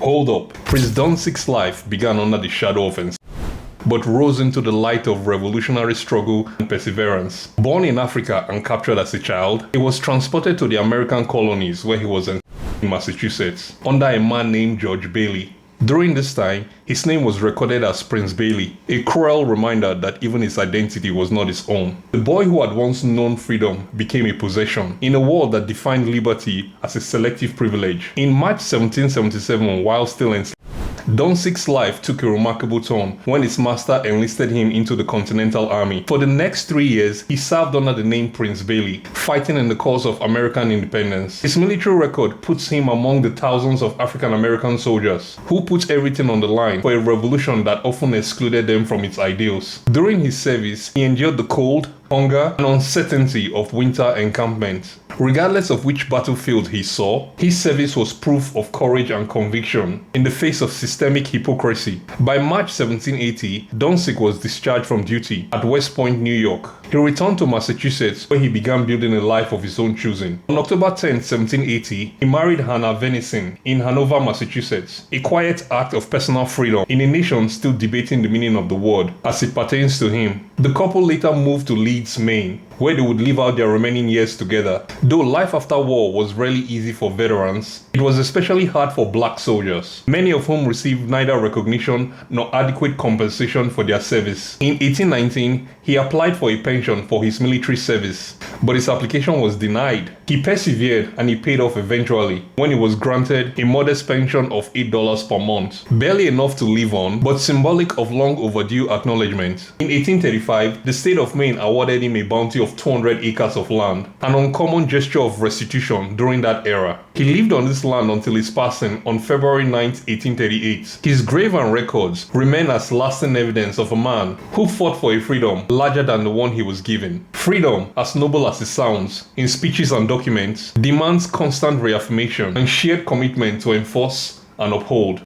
Hold up. Prince Dunsick's life began under the shadow of enslavement, but rose into the light of revolutionary struggle and perseverance. Born in Africa and captured as a child, he was transported to the American colonies where he was in Massachusetts under a man named George Bailey. During this time, his name was recorded as Prince Bailey, a cruel reminder that even his identity was not his own. The boy who had once known freedom became a possession in a world that defined liberty as a selective privilege. In March 1777, while still enslaved, Dunsick's life took a remarkable turn when his master enlisted him into the Continental Army. For the next 3 years, he served under the name Prince Bailey, fighting in the cause of American independence. His military record puts him among the thousands of African American soldiers who put everything on the line for a revolution that often excluded them from its ideals. During his service, he endured the cold, hunger, and uncertainty of winter encampment. Regardless of which battlefield he saw, his service was proof of courage and conviction in the face of systemic hypocrisy. By March 1780, Dunsick was discharged from duty at West Point, New York. He returned to Massachusetts, where he began building a life of his own choosing. On October 10, 1780, he married Hannah Venison in Hanover, Massachusetts, a quiet act of personal freedom in a nation still debating the meaning of the word as it pertains to him. The couple later moved to Leeds, Maine, where they would live out their remaining years together. Though life after war was rarely easy for veterans, it was especially hard for black soldiers, many of whom received neither recognition nor adequate compensation for their service. In 1819, he applied for a pension for his military service, but his application was denied. He persevered and he paid off eventually when he was granted a modest pension of $8 per month. Barely enough to live on, but symbolic of long overdue acknowledgement. In 1835, the state of Maine awarded him a bounty of 200 acres of land, an uncommon gesture of restitution during that era. He lived on this land until his passing on February 9, 1838. His grave and records remain as lasting evidence of a man who fought for a freedom larger than the one he was given. Freedom, as noble as it sounds, in speeches and documents, demands constant reaffirmation and shared commitment to enforce and uphold.